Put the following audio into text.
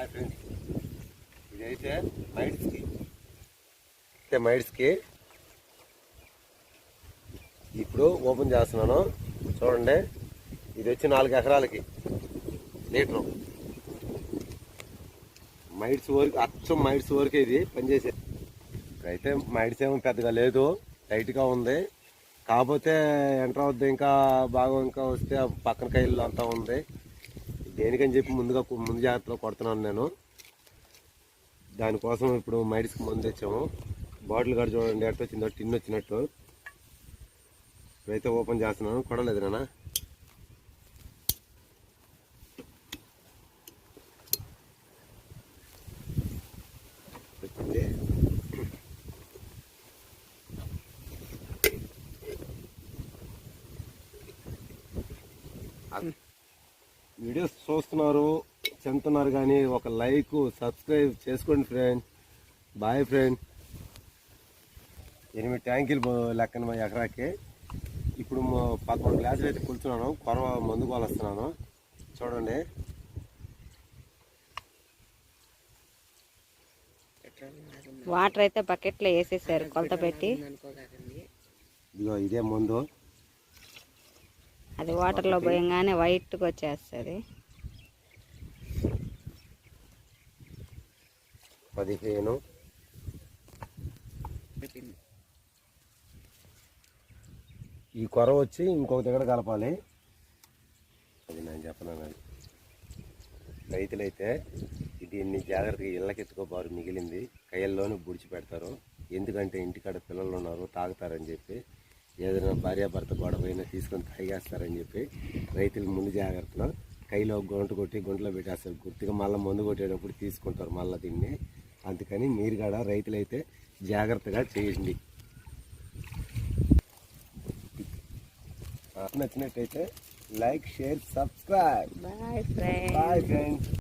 Hi friends, ఇదైతే మైడ్స్కి ఇప్పుడు open చేస్తున్నాను. చూడండి, ఇది వచ్చి 4 ఎకరాలకి లీటరు మైడ్స్ వరకు, అచ్చం మైడ్స్ వరకు ఇది పనిచేసేది. ఇప్పుడైతే మైడ్స్ ఏమో పెద్దగా లేదు, టైట్గా ఉంది. కాకపోతే ఎంటర్ అవుద్ది, ఇంకా బాగా ఇంకా వస్తే పక్కన కైళ్ళు అంతా ఉంది. దేనికని చెప్పి ముందు జాగ్రత్తలో కొడుతున్నాను నేను. దానికోసం ఇప్పుడు మైడ్స్కి మందు తెచ్చాము. బాటిల్ కూడా చూడండి ఎట్ట వచ్చిందో, టిన్ వచ్చినట్టు. ఇప్పుడైతే ఓపెన్ చేస్తున్నాను. కొడలేదు నాన్న. వచ్చింది. వీడియోస్ చూస్తున్నారు, చెందుతున్నారు, కానీ ఒక లైక్ సబ్స్క్రైబ్ చేసుకోండి ఫ్రెండ్. Boy friend. 8 ట్యాంకీలు లెక్కన మా ఎకరాకి. ఇప్పుడు 11 గ్లాసులు అయితే కూర్చున్నాను. కొరవ మందు కోలుస్తున్నాను. చూడండి, వాటర్ అయితే బకెట్లో వేసేసారు కొలత పెట్టి. ఇదిగో ఇదే మందు. అది వాటర్లో పోయంగానే వైట్గా వచ్చేస్తుంది. 15. ఈ కొర వచ్చి ఇంకొక దగ్గర కలపాలి. అది నేను చెప్పను. రైతులైతే దీన్ని జాగ్రత్తగా ఇళ్ళకెత్తుకోబారు. మిగిలింది కయ్యల్లోనే బుడిచి పెడతారు. ఎందుకంటే ఇంటికాడ పిల్లలు ఉన్నారు, తాగుతారని చెప్పి, ఏదైనా భార్యాభర్త గొడవ అయినా తీసుకొని తాగేస్తారని చెప్పి రైతులు ముందు జాగ్రత్తలో కైలో గుంట కొట్టి గుంటలో పెట్టేస్తారు. గుర్తుగా మళ్ళీ మందు కొట్టేటప్పుడు తీసుకుంటారు మళ్ళీ దీన్ని. అందుకని మీరు కూడా రైతులైతే జాగ్రత్తగా చేయండి. నచ్చినట్టయితే like, share, subscribe. Bye friends. Bye friends.